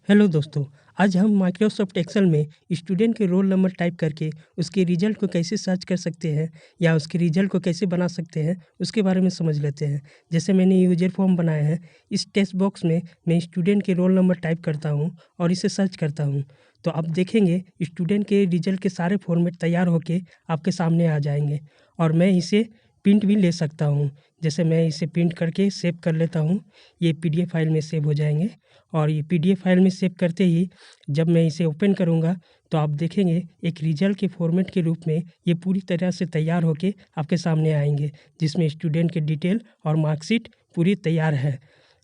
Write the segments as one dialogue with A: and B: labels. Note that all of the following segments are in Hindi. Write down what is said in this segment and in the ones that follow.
A: हेलो दोस्तों, आज हम माइक्रोसॉफ्ट एक्सेल में स्टूडेंट के रोल नंबर टाइप करके उसके रिजल्ट को कैसे सर्च कर सकते हैं या उसके रिजल्ट को कैसे बना सकते हैं, उसके बारे में समझ लेते हैं। जैसे मैंने यूजर फॉर्म बनाया है, इस टेक्स्ट बॉक्स में मैं स्टूडेंट के रोल नंबर टाइप करता हूं और इसे सर्च करता हूं। तो आप देखेंगे स्टूडेंट के रिजल्ट के सारे फॉर्मेट तैयार होके आपके सामने आ जाएंगे और मैं इसे प्रिंट भी ले सकता हूं। जैसे मैं इसे प्रिंट करके सेव कर लेता हूं, ये पीडीएफ फाइल में सेव हो जाएंगे और ये पीडीएफ फाइल में सेव करते ही जब मैं इसे ओपन करूँगा तो आप देखेंगे एक रिजल्ट के फॉर्मेट के रूप में ये पूरी तरह से तैयार होके आपके सामने आएंगे, जिसमें स्टूडेंट के डिटेल और मार्कशीट पूरी तैयार है।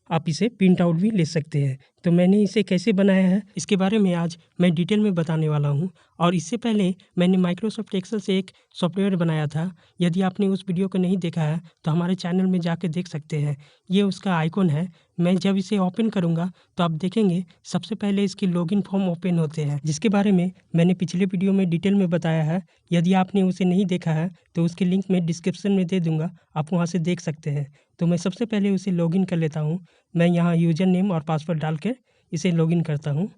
A: आप इसे प्रिंट आउट भी ले सकते हैं। तो मैंने इसे कैसे बनाया है, इसके बारे में आज मैं डिटेल में बताने वाला हूँ। और इससे पहले मैंने माइक्रोसॉफ्ट एक्सेल से एक सॉफ्टवेयर बनाया था। यदि आपने उस वीडियो को नहीं देखा है तो हमारे चैनल में जाके देख सकते हैं। ये उसका आइकॉन है। मैं जब इसे ओपन करूँगा तो आप देखेंगे सबसे पहले इसके लॉगिन फॉर्म ओपन होते हैं, जिसके बारे में मैंने पिछले वीडियो में डिटेल में बताया है। यदि आपने उसे नहीं देखा है तो उसके लिंक मैं डिस्क्रिप्शन में दे दूँगा, आप वहाँ से देख सकते हैं। तो मैं सबसे पहले उसे लॉगिन कर लेता हूँ। मैं यहाँ यूज़र नेम और पासवर्ड डाल कर इसे लॉगिन करता हूँ।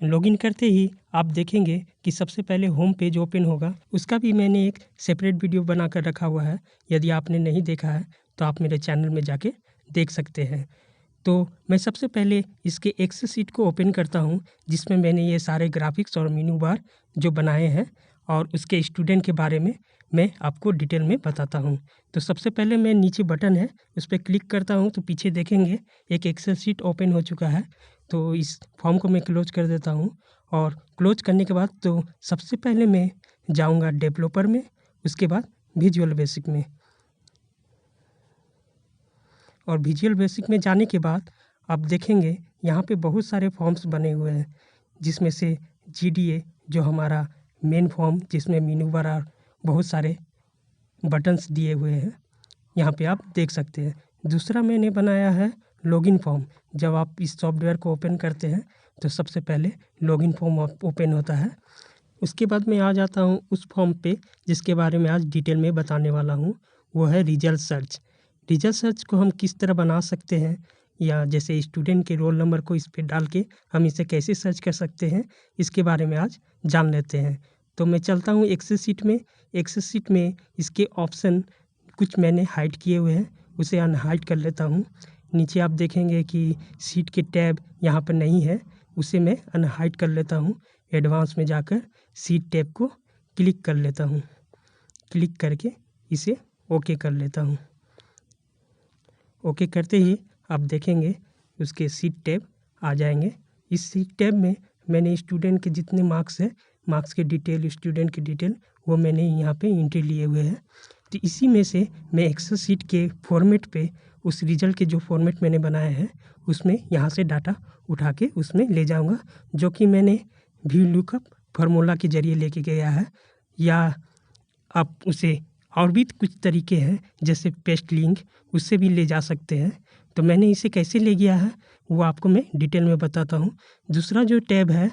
A: लॉगिन करते ही आप देखेंगे कि सबसे पहले होम पेज ओपन होगा। उसका भी मैंने एक सेपरेट वीडियो बना कर रखा हुआ है। यदि आपने नहीं देखा है तो आप मेरे चैनल में जाके देख सकते हैं। तो मैं सबसे पहले इसके एक्सेल शीट को ओपन करता हूँ, जिसमें मैंने ये सारे ग्राफिक्स और मेनू बार जो बनाए हैं और उसके स्टूडेंट के बारे में मैं आपको डिटेल में बताता हूँ। तो सबसे पहले मैं नीचे बटन है उस पर क्लिक करता हूँ तो पीछे देखेंगे एक एक्सेल शीट ओपन हो चुका है। तो इस फॉर्म को मैं क्लोज कर देता हूँ और क्लोज करने के बाद तो सबसे पहले मैं जाऊँगा डेवलपर में, उसके बाद विजुअल बेसिक में। और विजुअल बेसिक में जाने के बाद आप देखेंगे यहाँ पे बहुत सारे फॉर्म्स बने हुए हैं, जिसमें से जीडीए जो हमारा मेन फॉर्म, जिसमें मेनू बार और बहुत सारे बटन्स दिए हुए हैं, यहाँ पे आप देख सकते हैं। दूसरा मैंने बनाया है लॉगिन फॉर्म। जब आप इस सॉफ्टवेयर को ओपन करते हैं तो सबसे पहले लॉगिन फॉर्म ओपन होता है। उसके बाद मैं आ जाता हूँ उस फॉर्म पे जिसके बारे में आज डिटेल में बताने वाला हूँ, वो है रिजल्ट सर्च। रिजल्ट सर्च को हम किस तरह बना सकते हैं, या जैसे स्टूडेंट के रोल नंबर को इस पे डाल के हम इसे कैसे सर्च कर सकते हैं, इसके बारे में आज जान लेते हैं। तो मैं चलता हूँ एक्सेल शीट में। एक्सेल शीट में इसके ऑप्शन कुछ मैंने हाइड किए हुए हैं, उसे अनहाइड कर लेता हूँ। नीचे आप देखेंगे कि शीट के टैब यहाँ पर नहीं है, उसे मैं अनहाइड कर लेता हूँ। एडवांस में जाकर शीट टैब को क्लिक कर लेता हूँ। क्लिक करके इसे ओके कर लेता हूँ। ओके करते ही आप देखेंगे उसके शीट टैब आ जाएंगे। इस शीट टैब में मैंने स्टूडेंट के जितने मार्क्स हैं, मार्क्स के डिटेल, स्टूडेंट की डिटेल, वो मैंने यहाँ पे एंट्री लिए हुए हैं। तो इसी में से मैं एक्सेल शीट के फॉर्मेट पे उस रिजल्ट के जो फॉर्मेट मैंने बनाया है उसमें यहाँ से डाटा उठा के उसमें ले जाऊँगा, जो कि मैंने वी लुकअप फार्मूला के ज़रिए लेके गया है। या आप उसे और भी कुछ तरीके हैं जैसे पेस्ट लिंक, उससे भी ले जा सकते हैं। तो मैंने इसे कैसे ले गया है वो आपको मैं डिटेल में बताता हूँ। दूसरा जो टैब है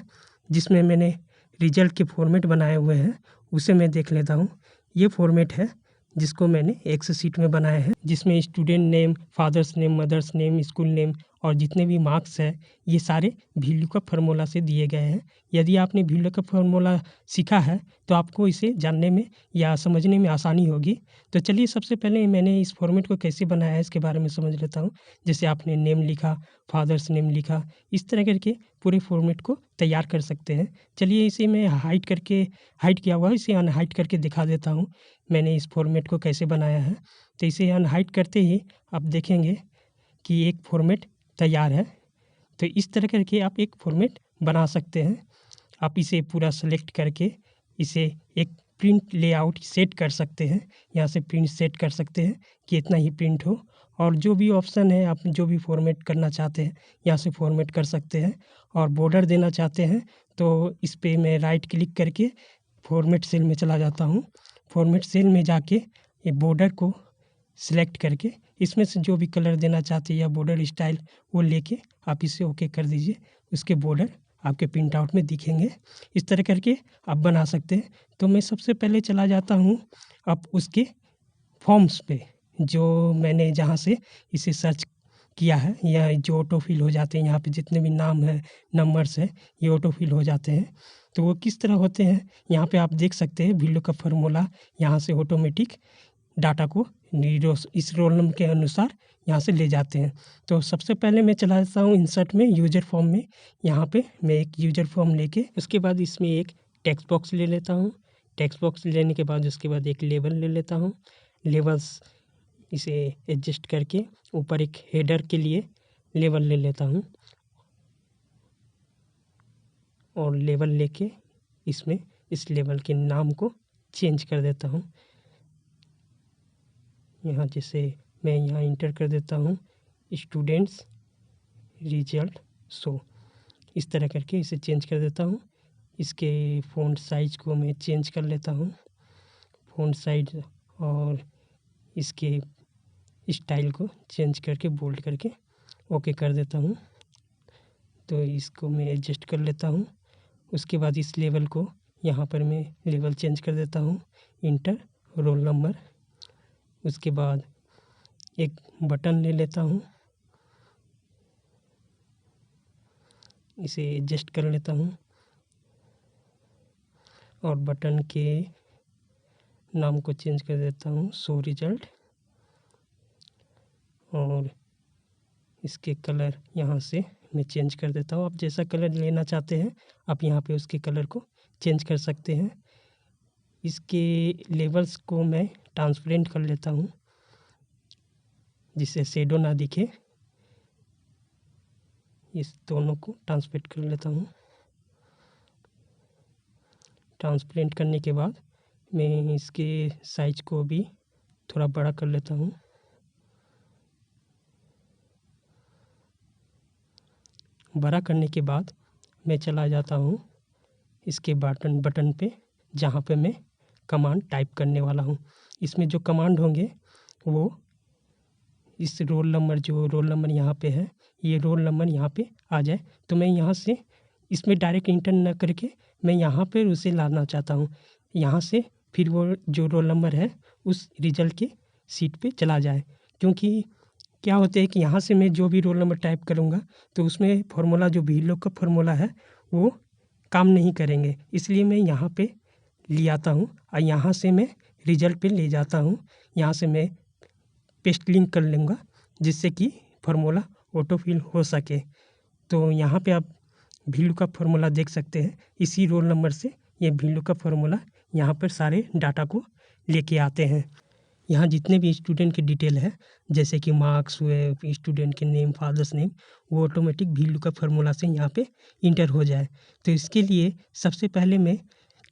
A: जिसमें मैंने रिजल्ट के फॉर्मेट बनाए हुए हैं, उसे मैं देख लेता हूँ। ये फॉर्मेट है जिसको मैंने एक्सेल शीट में बनाया है, जिसमें student name, father's name, mother's name, school name और जितने भी मार्क्स हैं ये सारे वी लुकअप फार्मूला से दिए गए हैं। यदि आपने वी लुकअप फार्मूला सीखा है तो आपको इसे जानने में या समझने में आसानी होगी। तो चलिए सबसे पहले मैंने इस फॉर्मेट को कैसे बनाया है इसके बारे में समझ लेता हूँ। जैसे आपने नेम लिखा, फादर्स नेम लिखा, इस तरह करके पूरे फॉर्मेट को तैयार कर सकते हैं। चलिए इसे मैं हाइड किया हुआ है, इसे अनहाइड करके दिखा देता हूँ मैंने इस फॉर्मेट को कैसे बनाया है। तो इसे अनहाइड करते ही आप देखेंगे कि एक फॉर्मेट तैयार है। तो इस तरह करके आप एक फॉर्मेट बना सकते हैं। आप इसे पूरा सेलेक्ट करके इसे एक प्रिंट लेआउट सेट कर सकते हैं। यहाँ से प्रिंट सेट कर सकते हैं कि इतना ही प्रिंट हो, और जो भी ऑप्शन है आप जो भी फॉर्मेट करना चाहते हैं यहाँ से फॉर्मेट कर सकते हैं। और बॉर्डर देना चाहते हैं तो इस पे मैं राइट क्लिक करके फॉर्मेट सेल में चला जाता हूँ। फॉर्मेट सेल में जाके ये बॉर्डर को सिलेक्ट करके इसमें से जो भी कलर देना चाहते हैं या बॉर्डर स्टाइल वो लेके आप इसे ओके कर दीजिए। उसके बॉर्डर आपके प्रिंट आउट में दिखेंगे। इस तरह करके आप बना सकते हैं। तो मैं सबसे पहले चला जाता हूँ अब उसके फॉर्म्स पे, जो मैंने जहाँ से इसे सर्च किया है, यह जो ऑटो फिल हो जाते हैं, यहाँ पे जितने भी नाम है, नंबर्स है, ये ऑटो फिल हो जाते हैं। तो वो किस तरह होते हैं, यहाँ पे आप देख सकते हैं वीडियो का फार्मूला यहाँ से ऑटोमेटिक डाटा को इस रोल नंबर के अनुसार यहाँ से ले जाते हैं। तो सबसे पहले मैं चला जाता हूँ इंसर्ट में, यूजर फॉर्म में। यहाँ पे मैं एक यूजर फॉर्म लेके उसके बाद इसमें एक टेक्स्ट बॉक्स ले लेता हूँ। टेक्स्ट बॉक्स लेने के बाद उसके बाद एक लेबल ले लेता हूँ। लेबल्स इसे एडजस्ट करके ऊपर एक हेडर के लिए लेबल ले लेता हूँ और लेबल लेके इसमें इस लेबल के नाम को चेंज कर देता हूँ। यहाँ जैसे मैं यहाँ इंटर कर देता हूँ स्टूडेंट्स रिजल्ट शो, इस तरह करके इसे चेंज कर देता हूँ। इसके फ़ॉन्ट साइज को मैं चेंज कर लेता हूँ, फ़ॉन्ट साइज, और इसके स्टाइल को चेंज करके बोल्ड करके ओके कर देता हूँ। तो इसको मैं एडजस्ट कर लेता हूँ। उसके बाद इस लेवल को यहाँ पर मैं लेवल चेंज कर देता हूँ, इंटर रोल नंबर। उसके बाद एक बटन ले लेता हूँ, इसे एडजस्ट कर लेता हूँ और बटन के नाम को चेंज कर देता हूँ शो रिजल्ट, और इसके कलर यहाँ से मैं चेंज कर देता हूँ। आप जैसा कलर लेना चाहते हैं आप यहाँ पे उसके कलर को चेंज कर सकते हैं। इसके लेबल्स को मैं ट्रांसपेरेंट कर लेता हूँ जिससे शेडो ना दिखे। इस दोनों को ट्रांसपेरेंट कर लेता हूँ। ट्रांसपेरेंट करने के बाद मैं इसके साइज को भी थोड़ा बड़ा कर लेता हूँ। बड़ा करने के बाद मैं चला जाता हूँ इसके बटन पे जहाँ पे मैं कमांड टाइप करने वाला हूँ। इसमें जो कमांड होंगे वो इस रोल नंबर यहाँ पे है, ये रोल नंबर यहाँ पे आ जाए। तो मैं यहाँ से इसमें डायरेक्ट इंटर न करके मैं यहाँ पर उसे लाना चाहता हूँ। यहाँ से फिर वो जो रोल नंबर है उस रिजल्ट के सीट पे चला जाए, क्योंकि क्या होता है कि यहाँ से मैं जो भी रोल नंबर टाइप करूँगा तो उसमें फार्मूला जो वीलॉग का फार्मूला है वो काम नहीं करेंगे। इसलिए मैं यहाँ पे ले आता हूँ और यहाँ से मैं रिजल्ट पे ले जाता हूँ। यहाँ से मैं पेस्ट लिंक कर लूँगा जिससे कि फार्मूला ऑटो फिल हो सके। तो यहाँ पे आप वैल्यू का फार्मूला देख सकते हैं। इसी रोल नंबर से ये वैल्यू का फार्मूला यहाँ पर सारे डाटा को लेके आते हैं। यहाँ जितने भी स्टूडेंट के डिटेल है जैसे कि मार्क्स हुए, स्टूडेंट के नेम, फादर्स नेम, वो ऑटोमेटिक वैल्यू का फार्मूला से यहाँ पे इंटर हो जाए। तो इसके लिए सबसे पहले मैं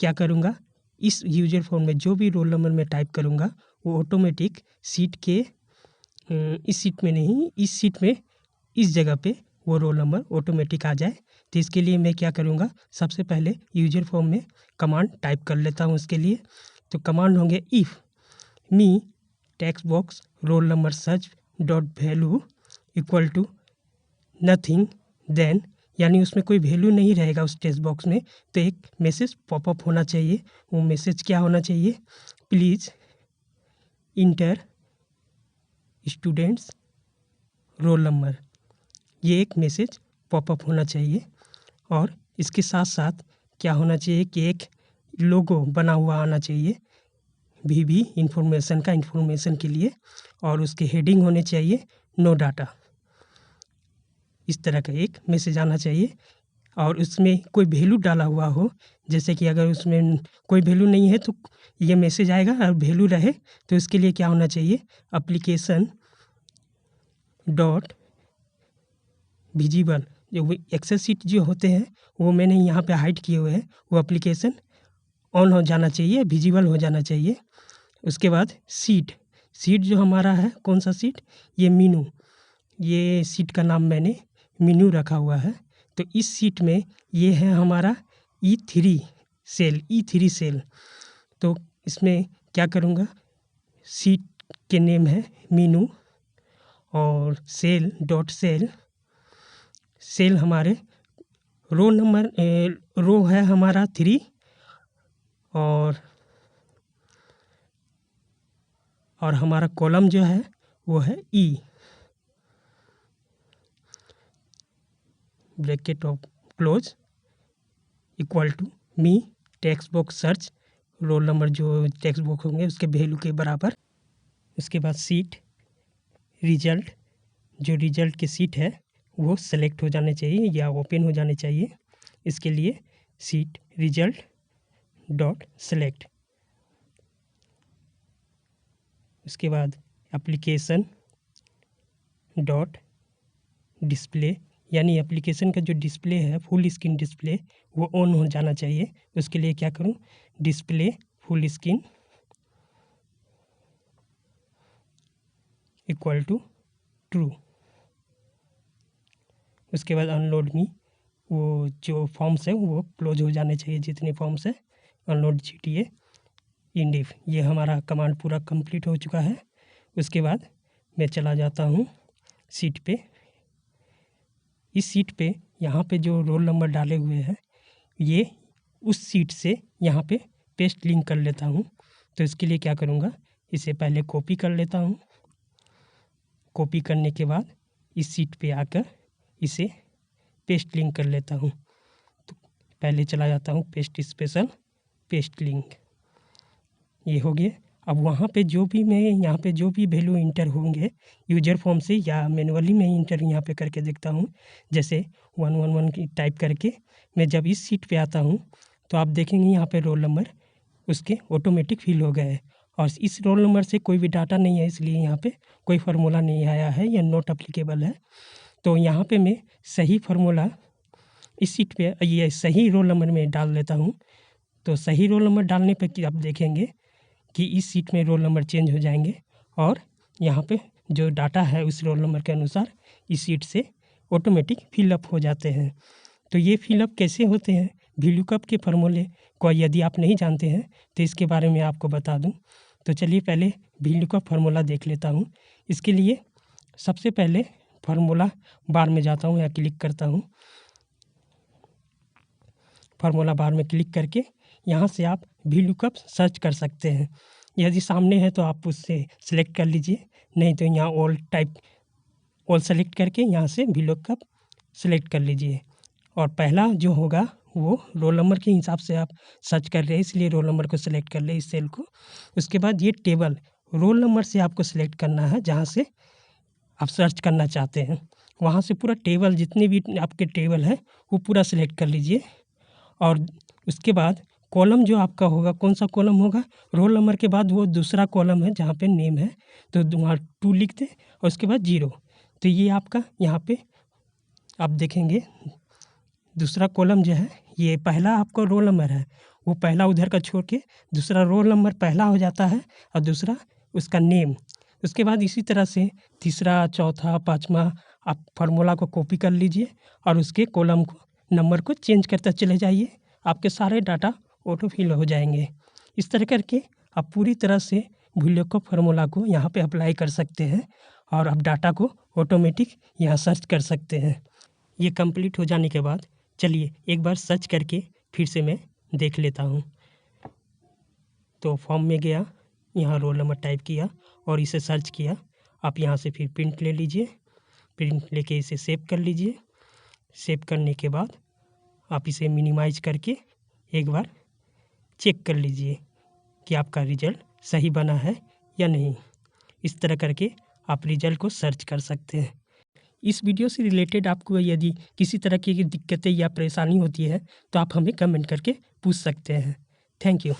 A: क्या करूँगा, इस यूजर फॉर्म में जो भी रोल नंबर मैं टाइप करूँगा वो ऑटोमेटिक सीट के इस सीट में नहीं, इस सीट में इस जगह पे वो रोल नंबर ऑटोमेटिक आ जाए। तो इसके लिए मैं क्या करूँगा, सबसे पहले यूजर फॉर्म में कमांड टाइप कर लेता हूँ। उसके लिए तो कमांड होंगे if me text box roll number search dot value equal to nothing then, यानी उसमें कोई वैल्यू नहीं रहेगा उस टेक्स्ट बॉक्स में, तो एक मैसेज पॉपअप होना चाहिए। वो मैसेज क्या होना चाहिए, please inter students roll number, ये एक मैसेज पॉपअप होना चाहिए। और इसके साथ साथ क्या होना चाहिए कि एक लोगो बना हुआ आना चाहिए भी इंफॉर्मेशन के लिए, और उसके हेडिंग होने चाहिए नो डाटा। इस तरह का एक मैसेज आना चाहिए और उसमें कोई वैल्यू डाला हुआ हो, जैसे कि अगर उसमें कोई वैल्यू नहीं है तो ये मैसेज आएगा, और वैल्यू रहे तो इसके लिए क्या होना चाहिए, एप्लीकेशन डॉट विजिबल। जो एक्सेल सीट जो होते हैं वो मैंने यहाँ पे हाइड किए हुए हैं, वो एप्लीकेशन ऑन हो जाना चाहिए, विजिबल हो जाना चाहिए। उसके बाद सीट जो हमारा है, कौन सा सीट, ये मीनू, ये सीट का नाम मैंने मीनू रखा हुआ है। तो इस सीट में ये है हमारा E3 सेल। तो इसमें क्या करूँगा, सीट के नेम है मीनू और सेल हमारे रो है हमारा 3 और हमारा कॉलम जो है वो है E। Bracket of close equal to me text box search roll number जो टेक्स्ट बॉक्स होंगे उसके वैल्यू के बराबर। उसके बाद सीट रिजल्ट, जो रिजल्ट की सीट है वो सेलेक्ट हो जाने चाहिए या ओपन हो जाने चाहिए। इसके लिए सीट रिजल्ट डॉट सेलेक्ट। उसके बाद एप्लीकेशन डॉट डिस्प्ले, यानी एप्लीकेशन का जो डिस्प्ले है फुल स्क्रीन डिस्प्ले वो ऑन हो जाना चाहिए। उसके लिए क्या करूं, display full screen equal to true. उसके बाद अनलोड मी, वो जो फॉर्म्स है वो क्लोज हो जाने चाहिए, जितने फॉर्म्स है अनलोड GTA इंडिफ। ये हमारा कमांड पूरा कंप्लीट हो चुका है। उसके बाद मैं चला जाता हूँ सीट पे। इस सीट पे यहाँ पे जो रोल नंबर डाले हुए हैं ये उस सीट से यहाँ पे पेस्ट लिंक कर लेता हूँ। तो इसके लिए क्या करूँगा, इसे पहले कॉपी कर लेता हूँ। कॉपी करने के बाद इस सीट पे आकर इसे पेस्ट लिंक कर लेता हूँ। तो पहले चला जाता हूँ पेस्ट स्पेशल पेस्ट लिंक, ये हो गया। अब वहाँ पे जो भी मैं यहाँ पे जो भी वैल्यू इंटर होंगे यूजर फॉर्म से या मैनुअली मैं इंटर यहाँ पे करके देखता हूँ। जैसे 111 की टाइप करके मैं जब इस सीट पे आता हूँ तो आप देखेंगे यहाँ पे रोल नंबर उसके ऑटोमेटिक फिल हो गए हैं। और इस रोल नंबर से कोई भी डाटा नहीं है, इसलिए यहाँ पे कोई फार्मूला नहीं आया है या नॉट अप्लीकेबल है। तो यहाँ पे मैं सही फार्मूला इस सीट पे ये सही रोल नंबर में डाल लेता हूँ। तो सही रोल नंबर डालने पे आप देखेंगे कि इस सीट में रोल नंबर चेंज हो जाएंगे और यहाँ पे जो डाटा है उस रोल नंबर के अनुसार इस सीट से ऑटोमेटिक फिलअप हो जाते हैं। तो ये फिलअप कैसे होते हैं, VLOOKUP के फार्मूले को यदि आप नहीं जानते हैं तो इसके बारे में आपको बता दूं। तो चलिए पहले VLOOKUP फार्मूला देख लेता हूं। इसके लिए सबसे पहले फार्मूला बार में जाता हूं या क्लिक करता हूं। फार्मूला बार में क्लिक करके यहाँ से आप VLOOKUP सर्च कर सकते हैं। यदि सामने है तो आप उससे सिलेक्ट कर लीजिए, नहीं तो यहाँ ऑल सेलेक्ट करके यहाँ से VLOOKUP सेलेक्ट कर लीजिए। और पहला जो होगा वो रोल नंबर के हिसाब से आप सर्च कर रहे हैं, इसलिए रोल नंबर को सिलेक्ट कर ले इस सेल को। उसके बाद ये टेबल रोल नंबर से आपको सिलेक्ट करना है, जहाँ से आप सर्च करना चाहते हैं वहाँ से पूरा टेबल जितने भी आपके टेबल है वो पूरा सिलेक्ट कर लीजिए। और उसके बाद कॉलम जो आपका होगा, कौन सा कॉलम होगा, रोल नंबर के बाद वो दूसरा कॉलम है जहाँ पे नेम है तो वहाँ 2 लिख दें और उसके बाद 0। तो ये आपका यहाँ पे आप देखेंगे दूसरा कॉलम जो है ये पहला आपका रोल नंबर है, वो पहला उधर का छोड़ के दूसरा रोल नंबर पहला हो जाता है और दूसरा उसका नेम। उसके बाद इसी तरह से तीसरा, चौथा, पाँचवा आप फार्मूला को कॉपी कर लीजिए और उसके कॉलम को नंबर को चेंज करते चले जाइए, आपके सारे डाटा ऑटो फिल हो जाएंगे। इस तरह करके आप पूरी तरह से VLOOKUP फार्मूला को यहाँ पे अप्लाई कर सकते हैं और आप डाटा को ऑटोमेटिक यहाँ सर्च कर सकते हैं। ये कंप्लीट हो जाने के बाद चलिए एक बार सर्च करके फिर से मैं देख लेता हूँ। तो फॉर्म में गया, यहाँ रोल नंबर टाइप किया और इसे सर्च किया। आप यहाँ से फिर प्रिंट ले लीजिए, प्रिंट लेके इसे सेव कर लीजिए। सेव करने के बाद आप इसे मिनिमाइज करके एक बार चेक कर लीजिए कि आपका रिजल्ट सही बना है या नहीं। इस तरह करके आप रिजल्ट को सर्च कर सकते हैं। इस वीडियो से रिलेटेड आपको यदि किसी तरह की दिक्कतें या परेशानी होती है तो आप हमें कमेंट करके पूछ सकते हैं। Thank you.